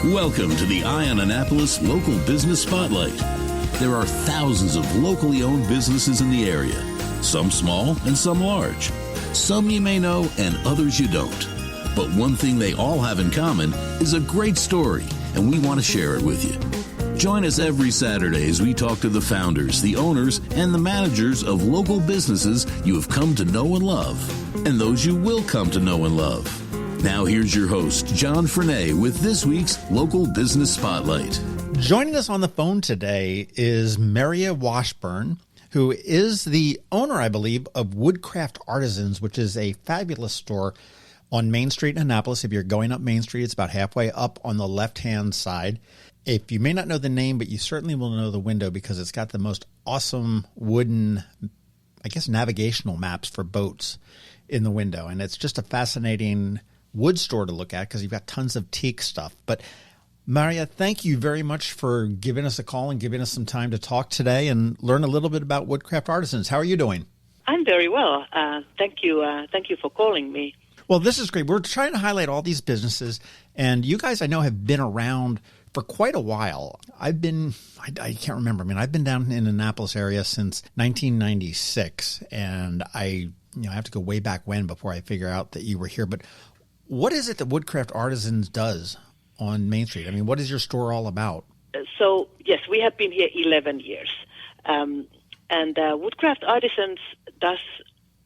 Welcome to the Eye on Annapolis Local Business Spotlight. There are thousands of locally owned businesses in the area, some small and some large. Some you may know and others you don't. But one thing they all have in common is a great story, and we want to share it with you. Join us every Saturday as we talk to the founders, the owners, and the managers of local businesses you have come to know and love, and those you will come to know and love. Now here's your host, John Frenay, with this week's Local Business Spotlight. Joining us on the phone today is Merja Washburn, who is the owner, I believe, of Woodcraft Artisans, which is a fabulous store on Main Street in Annapolis. If you're going up Main Street, it's about halfway up on the left-hand side. If you may not know the name, but you certainly will know the window because it's got the most awesome wooden, I guess, navigational maps for boats in the window. And it's just a fascinating wood store to look at because you've got tons of teak stuff. But Merja, thank you very much for giving us a call and giving us some time to talk today and learn a little bit about Woodcraft Artisans. How are you doing? I'm very well. Thank you. Thank you for calling me. Well, this is great. We're trying to highlight all these businesses, and you guys I know have been around for quite a while. I can't remember. I mean, I've been down in the Annapolis area since 1996, and I have to go way back when before I figure out that you were here. But what is it that Woodcraft Artisans does on Main Street? I mean, what is your store all about? So, yes, we have been here 11 years. And Woodcraft Artisans does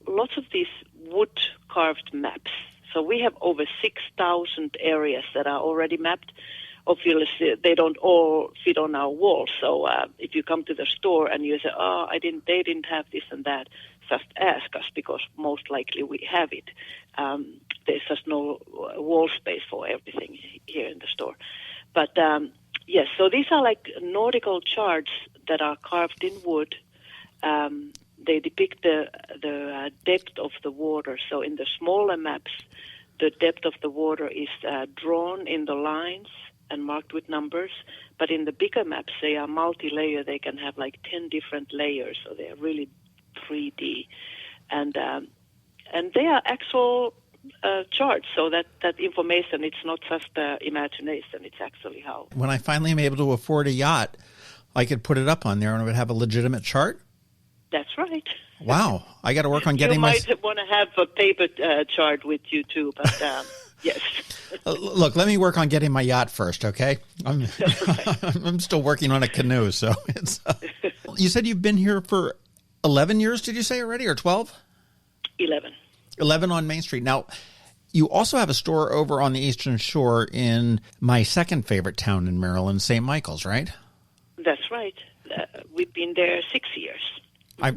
lots of these wood-carved maps. So we have over 6,000 areas that are already mapped. Obviously, they don't all fit on our walls. So if you come to the store and you say, they didn't have this and that, just ask us because most likely we have it. There's just no wall space for everything here in the store. But yes, so these are like nautical charts that are carved in wood. They depict the depth of the water. So in the smaller maps, the depth of the water is drawn in the lines and marked with numbers. But in the bigger maps, they are multi-layer. They can have like 10 different layers, so they're really 3D. And they are actual charts, so that information, it's not just imagination, it's actually how. When I finally am able to afford a yacht, I could put it up on there and it would have a legitimate chart? That's right. Wow. I got to work on getting You might want to have a paper chart with you too, but yes. Look, let me work on getting my yacht first, okay? I'm still working on a canoe, so it's. You said you've been here for 11 years, did you say already, or 12? 11. 11 on Main Street. Now, you also have a store over on the Eastern Shore in my second favorite town in Maryland, St. Michael's, right? That's right. We've been there 6 years.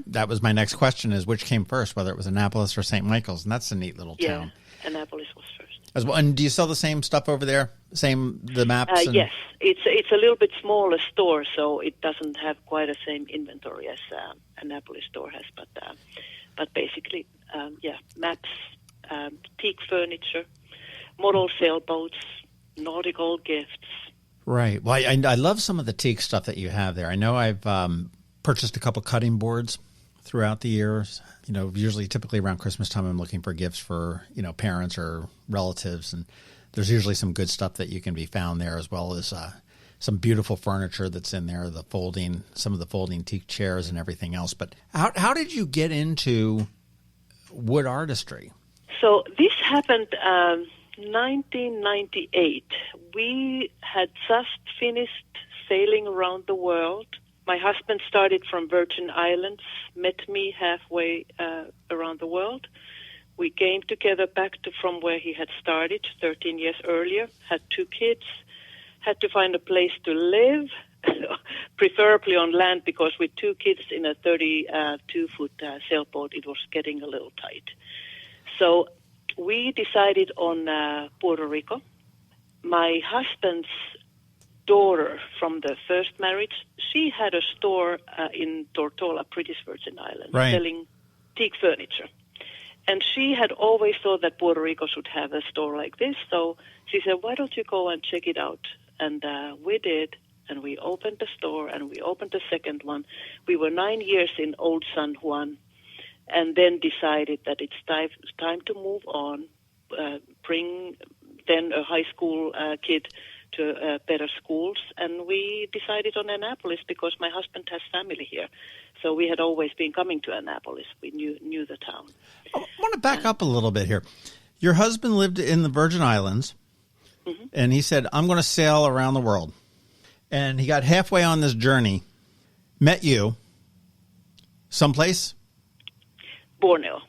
That was my next question, is which came first, whether it was Annapolis or St. Michael's, and that's a neat little town. Yeah, Annapolis was first. As well. And do you sell the same stuff over there? The maps? Yes. It's a little bit smaller store, so it doesn't have quite the same inventory as Annapolis store has, but basically, maps, teak furniture, model sailboats, nautical gifts. Right. Well, I love some of the teak stuff that you have there. I know I've purchased a couple cutting boards throughout the years. Typically around Christmas time, I'm looking for gifts for, parents or relatives. And there's usually some good stuff that you can be found there, as well as some beautiful furniture that's in there, some of the folding teak chairs and everything else. But how did you get into wood artistry? So this happened 1998. We had just finished sailing around the world. My husband started from Virgin Islands, met me halfway around the world. We came together back from where he had started 13 years earlier, had 2 kids, had to find a place to live, preferably on land, because with 2 kids in a 32-foot sailboat, it was getting a little tight. So we decided on Puerto Rico. My husband's daughter from the first marriage, she had a store in Tortola, British Virgin Islands, right, selling teak furniture. And she had always thought that Puerto Rico should have a store like this. So she said, why don't you go and check it out? And we did, and we opened the store, and we opened the second one. We were 9 years in Old San Juan, and then decided that it's time to move on, bring then a high school kid to better schools. And we decided on Annapolis because my husband has family here. So we had always been coming to Annapolis. We knew the town. I want to back up a little bit here. Your husband lived in the Virgin Islands, and he said, I'm going to sail around the world. And he got halfway on this journey, met you, someplace? Borneo.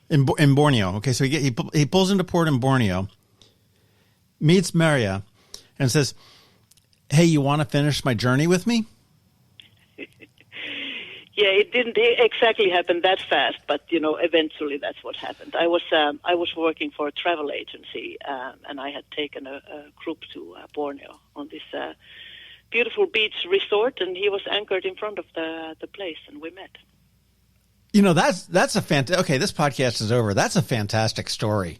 In Borneo. Okay, so he pulls into port in Borneo, meets Merja, and says, hey, you want to finish my journey with me? Yeah, it didn't exactly happen that fast, but eventually that's what happened. I was working for a travel agency, and I had taken a group to Borneo on this beautiful beach resort, and he was anchored in front of the place, and we met. That's a fantastic. Okay, this podcast is over. That's a fantastic story.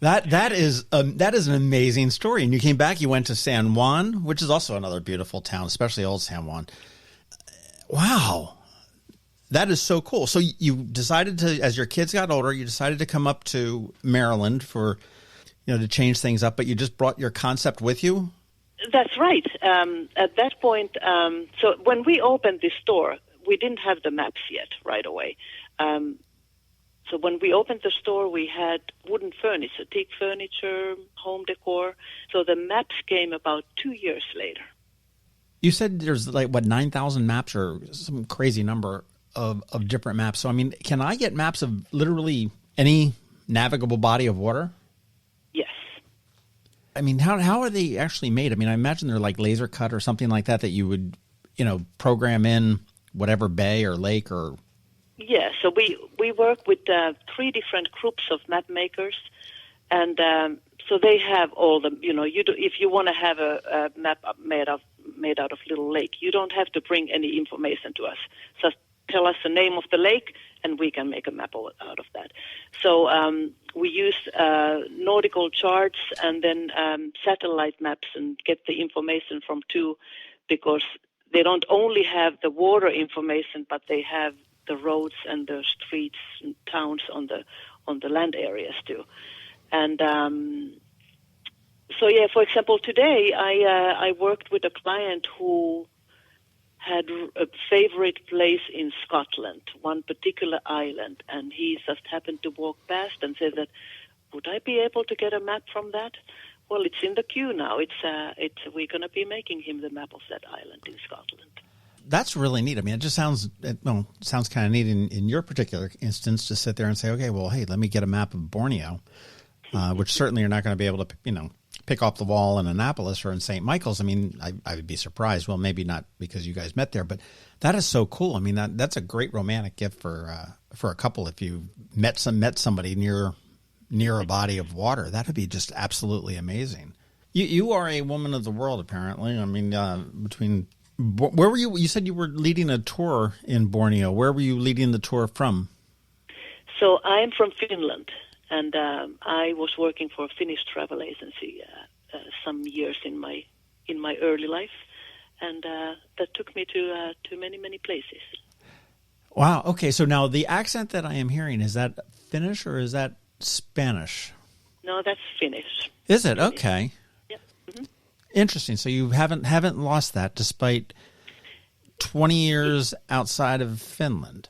That is an amazing story. And you came back. You went to San Juan, which is also another beautiful town, especially old San Juan. Wow. That is so cool. So you decided to, as your kids got older, you decided to come up to Maryland for, to change things up, but you just brought your concept with you? That's right. At that point, so when we opened this store, we didn't have the maps yet right away. So when we opened the store, we had wooden furniture, teak furniture, home decor. So the maps came about 2 years later. You said there's 9,000 maps or some crazy number of different maps. So, can I get maps of literally any navigable body of water? Yes. How are they actually made? I imagine they're like laser cut or something like that you would, program in whatever bay or lake or... Yeah, so we work with 3 different groups of map makers, and so they have all the, if you want to have a map made out of little lake, you don't have to bring any information to us. Just tell us the name of the lake, and we can make a map out of that. So we use nautical charts and then satellite maps and get the information from 2, because they don't only have the water information, but they have the roads and the streets and towns on the land areas too. And so yeah, for example, today I worked with a client who had a favorite place in Scotland, one particular island, and he just happened to walk past and said that, would I be able to get a map from that? Well, it's in the queue now. We're going to be making him the map of that island in Scotland. That's really neat. It just sounds kind of neat in your particular instance to sit there and say, okay, well, hey, let me get a map of Borneo, which certainly you're not going to be able to, pick off the wall in Annapolis or in St. Michael's. I would be surprised. Well, maybe not because you guys met there, but that is so cool. That's a great romantic gift for a couple. If you met somebody near a body of water, that would be just absolutely amazing. You are a woman of the world, apparently. Where were you? You said you were leading a tour in Borneo. Where were you leading the tour from? So I'm from Finland, and I was working for a Finnish travel agency some years in my early life, and that took me to many places. Wow. Okay. So now the accent that I am hearing, is that Finnish or is that Spanish? No, that's Finnish. Is it? Okay. Yeah. Mm-hmm. Interesting. So you haven't lost that despite 20 years outside of Finland.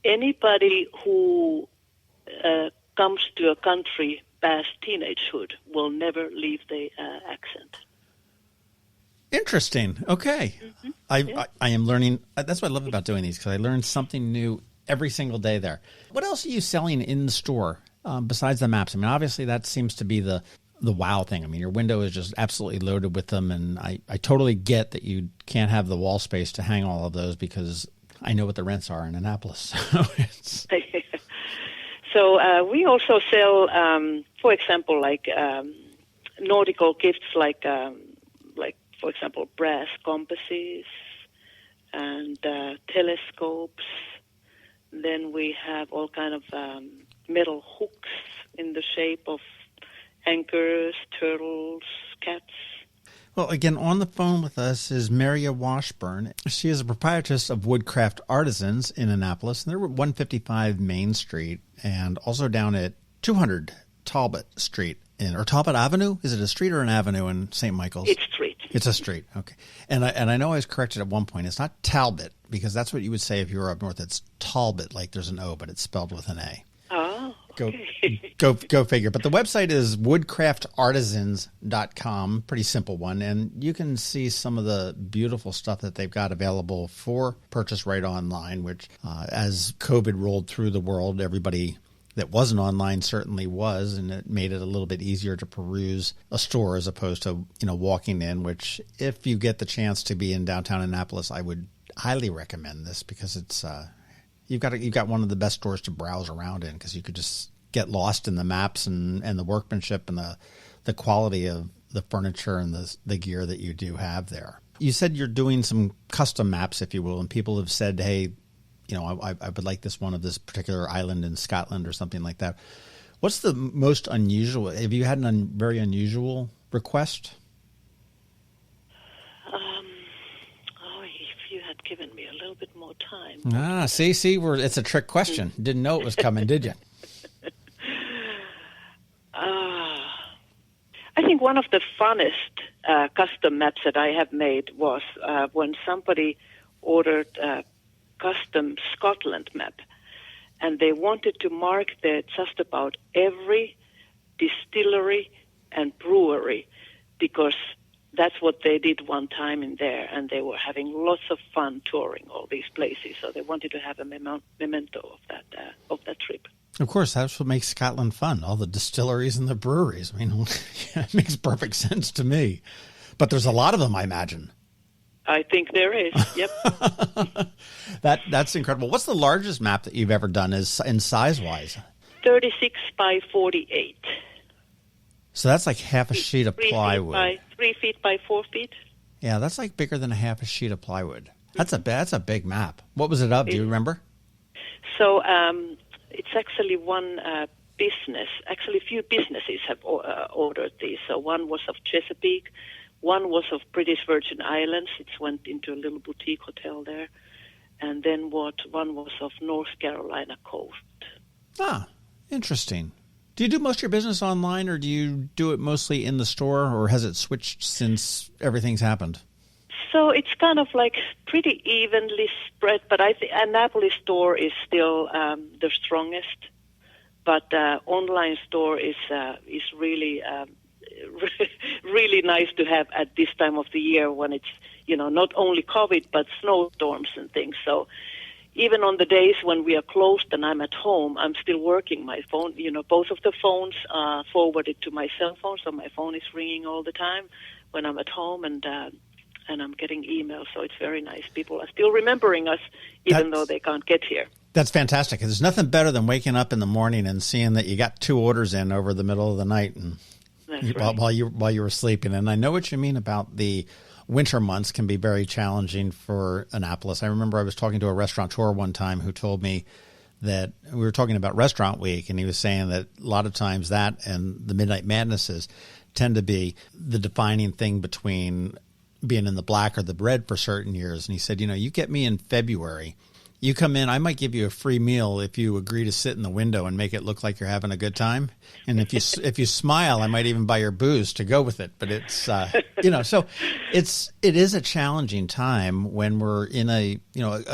Anybody who comes to a country past teenagehood will never leave the accent. Interesting. Okay. Mm-hmm. I am learning. That's what I love about doing these, because I learn something new every single day there. What else are you selling in the store besides the maps? Obviously that seems to be the wow thing. Your window is just absolutely loaded with them, and I totally get that you can't have the wall space to hang all of those, because I know what the rents are in Annapolis. So we also sell, for example, like nautical gifts, like for example, brass compasses and telescopes. Then we have all kind of metal hooks in the shape of anchors, turtles, cats. Well, again, on the phone with us is Merja Washburn. She is a proprietress of Woodcraft Artisans in Annapolis, and they're at 155 Main Street and also down at 200 Talbot Street or Talbot Avenue. Is it a street or an avenue in St. Michael's? It's street. It's a street. Okay. And I know I was corrected at one point. It's not Talbot, because that's what you would say if you were up north. It's Talbot, like there's an O, but it's spelled with an A. Oh, okay. Go figure. But the website is woodcraftartisans.com. Pretty simple one. And you can see some of the beautiful stuff that they've got available for purchase right online, which as COVID rolled through the world, everybody that wasn't online certainly was, and it made it a little bit easier to peruse a store as opposed to, walking in, which if you get the chance to be in downtown Annapolis, I would highly recommend this, because it's you've got one of the best stores to browse around in, because you could just get lost in the maps and the workmanship and the quality of the furniture and the gear that you do have there. You said you're doing some custom maps, if you will, and people have said, hey, I would like this one of this particular island in Scotland or something like that. What's the most unusual? Have you had a very unusual request? If you had given me a little bit more time. See, it's a trick question. Didn't know it was coming, did you? I think one of the funnest custom maps that I have made was when somebody ordered custom Scotland map, and they wanted to mark just about every distillery and brewery, because that's what they did one time in there, and they were having lots of fun touring all these places, so they wanted to have a memento of that trip. Of course, that's what makes Scotland fun, all the distilleries and the breweries. I mean, it makes perfect sense to me. But there's a lot of them, I imagine. I think there is, yep. That's incredible. What's the largest map that you've ever done in size-wise? 36 by 48. So that's like half a sheet of plywood. 3 feet by 4 feet. Yeah, that's like bigger than a half a sheet of plywood. That's a big map. What was it of? Do you remember? So it's actually one business. Actually, a few businesses have ordered these. So one was of Chesapeake. One was of British Virgin Islands. It went into a little boutique hotel there. And then one was of North Carolina coast. Ah, interesting. Do you do most of your business online, or do you do it mostly in the store, or has it switched since everything's happened? So it's kind of like pretty evenly spread, but I think Annapolis store is still the strongest. But online store is really really nice to have at this time of the year, when it's not only COVID but snowstorms and things. So even on the days when we are closed and I'm at home, I'm still working my phone. Both of the phones are forwarded to my cell phone, so my phone is ringing all the time when I'm at home, and I'm getting emails. So it's very nice. People are still remembering us, even though they can't get here. That's fantastic. There's nothing better than waking up in the morning and seeing that you got 2 orders in over the middle of the night, and while you were sleeping. And I know what you mean about the winter months can be very challenging for Annapolis. I remember I was talking to a restaurateur one time who told me that we were talking about Restaurant Week, and he was saying that a lot of times that and the Midnight Madnesses tend to be the defining thing between being in the black or the red for certain years. And he said, you get me in February, you come in, I might give you a free meal if you agree to sit in the window and make it look like you're having a good time. And if you smile, I might even buy your booze to go with it. But it's so it is a challenging time when we're in a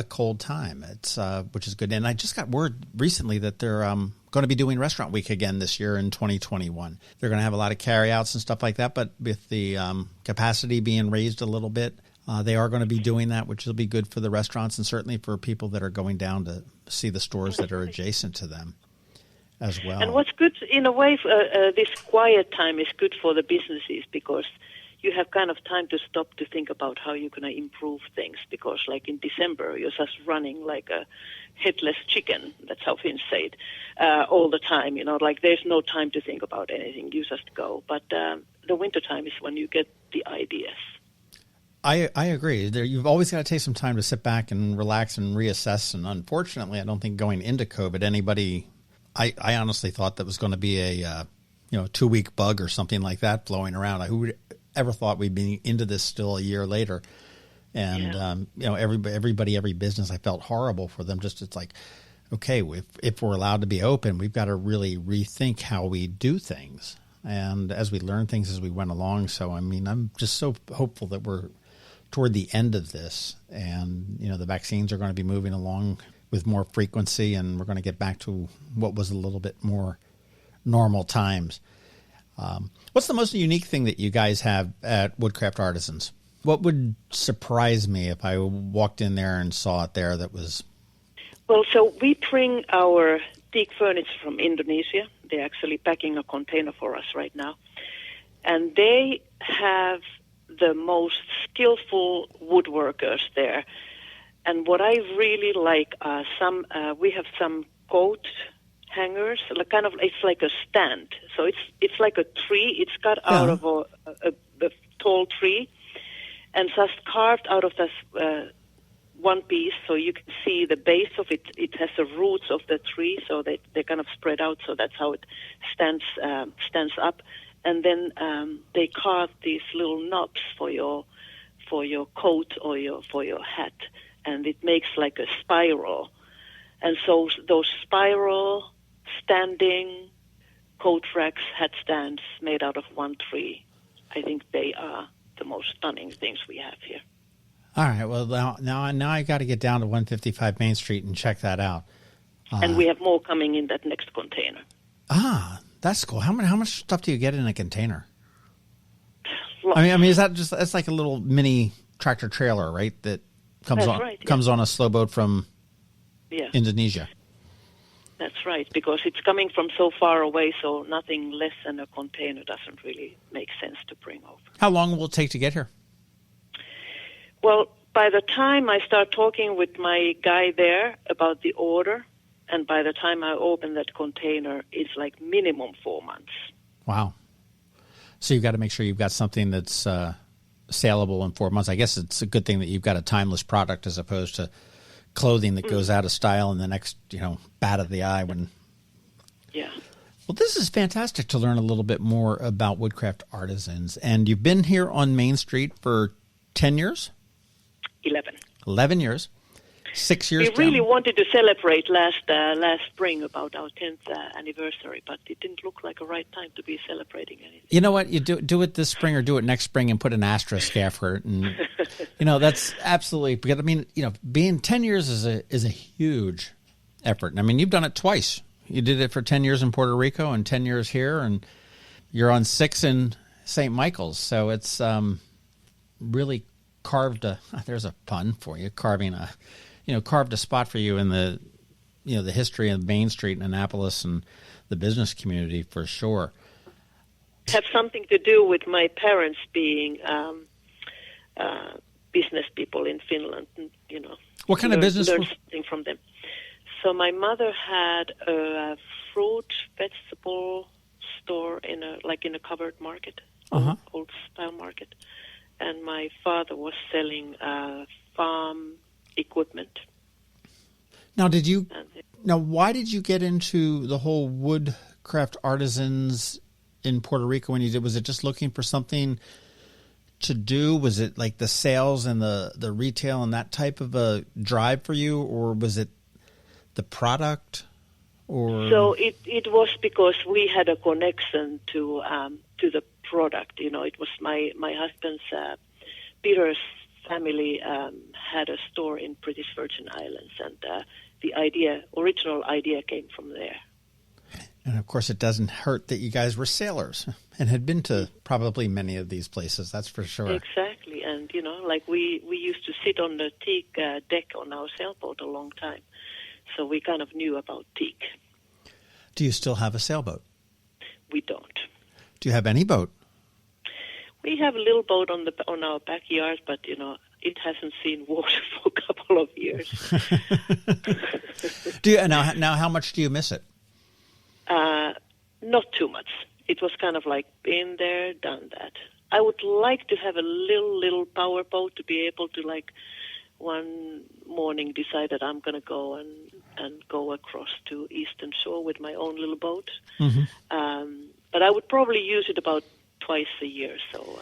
cold time. It's which is good. And I just got word recently that they're going to be doing Restaurant Week again this year in 2021. They're going to have a lot of carryouts and stuff like that. But with the capacity being raised a little bit, they are going to be doing that, which will be good for the restaurants and certainly for people that are going down to see the stores that are adjacent to them as well. And what's good, in a way, this quiet time is good for the businesses, because you have kind of time to stop to think about how you're going to improve things, because like in December, you're just running like a headless chicken. That's how Finns say it, all the time. Like there's no time to think about anything. You just go. But the winter time is when you get the ideas. I agree. You've always got to take some time to sit back and relax and reassess. And unfortunately, I don't think going into COVID, anybody, I honestly thought that was going to be a 2-week bug or something like that flowing around. Who would ever thought we'd be into this still a year later? And everybody, every business, I felt horrible for them. Just it's like, okay, if we're allowed to be open, we've got to really rethink how we do things. and as we learn things as we went along. So, I mean, I'm just so hopeful that we're toward the end of this, and, you know, the vaccines are going to be moving along with more frequency, and we're going to get back to what was a little bit more normal times. What's the most unique thing that you guys have at Woodcraft Artisans? What would surprise me if I walked in there and saw it there that was... Well, so we bring our teak furniture from Indonesia. They're actually packing a container for us right now. And they have the most skillful woodworkers there. And what I really like are we have some coat hangers, like kind of, it's like a stand. So it's like a tree. It's cut out of a tall tree and just carved out of this one piece, so you can see the base of it. It has the roots of the tree, so they kind of spread out. So that's how it stands up. And then they carve these little knobs for your coat or for your hat, and it makes like a spiral. And so those spiral standing coat racks, hat stands made out of one tree, I think they are the most stunning things we have here. All right. Well, now I got to get down to 155 Main Street and check that out. And we have more coming in that next container. Ah, that's cool. How much stuff do you get in a container? Lots. I mean, is that just, that's like a little mini tractor trailer, right? That comes on a slow boat from Indonesia. That's right, because it's coming from so far away, so nothing less than a container doesn't really make sense to bring over. How long will it take to get here? Well, by the time I start talking with my guy there about the order, and by the time I open that container, it's like minimum 4 months. Wow. So you've got to make sure you've got something that's saleable in 4 months. I guess it's a good thing that you've got a timeless product as opposed to clothing that goes out of style in the next, bat of the eye when... Yeah. Well, this is fantastic to learn a little bit more about Woodcraft Artisans. And you've been here on Main Street for 10 years? 11 years. 6 years. We really wanted to celebrate last spring about our 10th anniversary, but it didn't look like a right time to be celebrating anything. You know what? You do it this spring or do it next spring and put an asterisk after it. And, that's absolutely, because, being 10 years is a huge effort. And, I mean, you've done it twice. You did it for 10 years in Puerto Rico and 10 years here, and you're on 6 in St. Michael's. So it's really carved there's a pun for you, carved a spot for you in the history of Main Street in Annapolis and the business community for sure. Have something to do with my parents being business people in Finland. What kind of business? Learn something from them. So my mother had a fruit vegetable store in a covered market, old style market. And my father was selling farm equipment. Now, why did you get into the whole Woodcraft Artisans in Puerto Rico when you did? Was it just looking for something to do? Was it like the sales and the retail and that type of a drive for you, or was it the product? Or so it was because we had a connection to the product. It was my husband's Peter's family had a store in British Virgin Islands, and the original idea came from there. And of course, it doesn't hurt that you guys were sailors and had been to probably many of these places. That's for sure. Exactly, and we used to sit on the teak deck on our sailboat a long time, so we kind of knew about teak. Do you still have a sailboat? We don't. Do you have any boat? We have a little boat on our backyard, but it hasn't seen water for a couple of years. Do you now? How much do you miss it? Not too much. It was kind of like been there, done that. I would like to have a little power boat to be able to, like, one morning decide that I'm going to go and go across to Eastern Shore with my own little boat. Mm-hmm. But I would probably use it about twice a year. So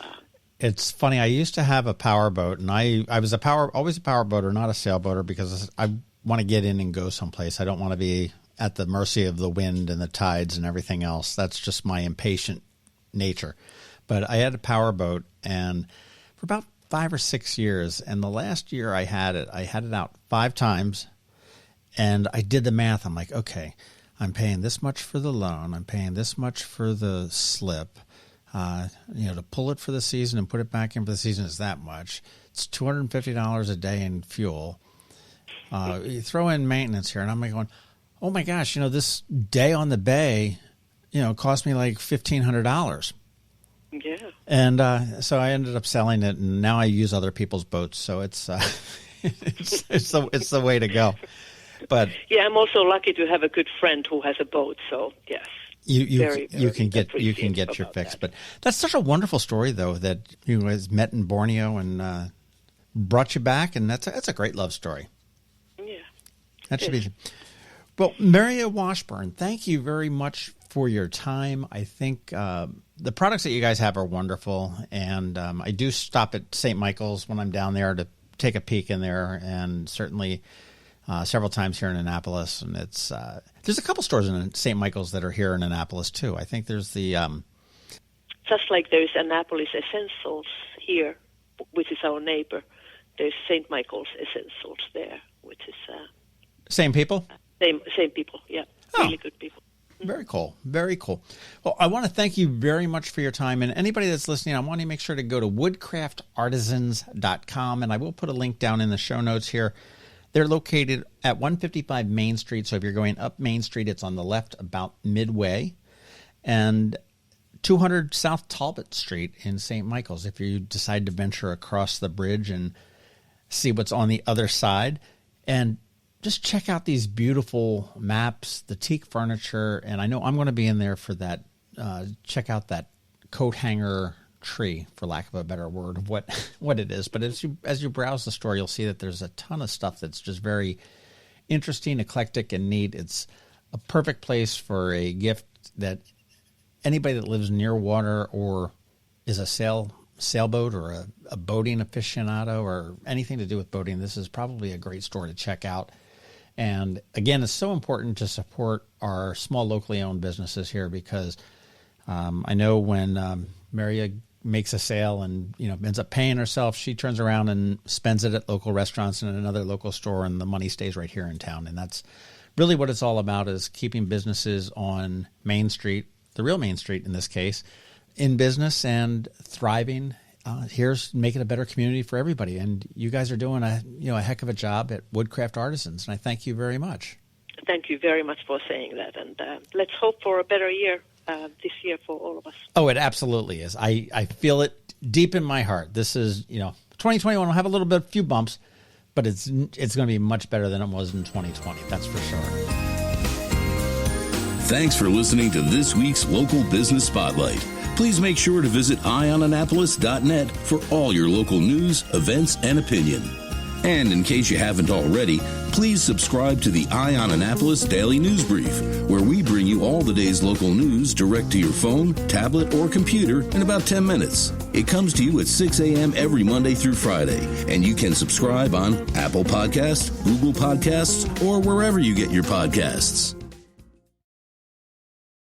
it's funny. I used to have a power boat, and I was always a power boater, not a sailboater, because I want to get in and go someplace. I don't want to be at the mercy of the wind and the tides and everything else. That's just my impatient nature. But I had a power boat, and for about 5 or 6 years, and the last year I had it out 5 times, and I did the math. I'm like, okay, I'm paying this much for the loan. I'm paying this much for the slip. To pull it for the season and put it back in for the season is that much. It's $250 a day in fuel. You throw in maintenance here, and I'm going, oh my gosh, this day on the bay, cost me like $1,500. Yeah. And so I ended up selling it, and now I use other people's boats. So it's it's the way to go. But yeah, I'm also lucky to have a good friend who has a boat. So yes. You can get your fix. That. But that's such a wonderful story, though, that you guys met in Borneo and brought you back, and that's a great love story. Yeah, that should be. Well, Merja Washburn, thank you very much for your time. I think the products that you guys have are wonderful, and I do stop at St. Michael's when I'm down there to take a peek in there, and certainly several times here in Annapolis. And it's there's a couple stores in St. Michael's that are here in Annapolis too. I think there's the just like there's Annapolis Essentials here, which is our neighbor. There's St. Michael's Essentials there, which is same people. Same people, yeah, really good people. Very cool. Very cool. Well, I want to thank you very much for your time. And anybody that's listening, I want to make sure to go to woodcraftartisans.com, and I will put a link down in the show notes here. They're located at 155 Main Street. So if you're going up Main Street, it's on the left about midway. And 200 South Talbot Street in St. Michael's if you decide to venture across the bridge and see what's on the other side. And just check out these beautiful maps, the teak furniture. And I know I'm going to be in there for that. Check out that coat hanger tree, for lack of a better word, of what it is. But as you browse the store, you'll see that there's a ton of stuff that's just very interesting, eclectic, and neat. It's a perfect place for a gift that anybody that lives near water or is a sailboat or a boating aficionado or anything to do with boating, this is probably a great store to check out. And again, it's so important to support our small locally owned businesses here, because I know when Merja makes a sale and ends up paying herself, she turns around and spends it at local restaurants and another local store, and the money stays right here in town. And that's really what it's all about, is keeping businesses on Main Street, the real Main Street in this case, in business and thriving. Here's making a better community for everybody. And you guys are doing a heck of a job at Woodcraft Artisans, and I thank you very much. Thank you very much for saying that, and let's hope for a better year this year for all of us. Oh, it absolutely is. I feel it deep in my heart. This is, 2021 will have a few bumps, but it's going to be much better than it was in 2020. That's for sure. Thanks for listening to this week's Local Business Spotlight. Please make sure to visit eyeonannapolis.net for all your local news, events, and opinion. And in case you haven't already, please subscribe to the Eye on Annapolis Daily News Brief, where we bring you all the day's local news direct to your phone, tablet, or computer in about 10 minutes. It comes to you at 6 a.m. every Monday through Friday, and you can subscribe on Apple Podcasts, Google Podcasts, or wherever you get your podcasts.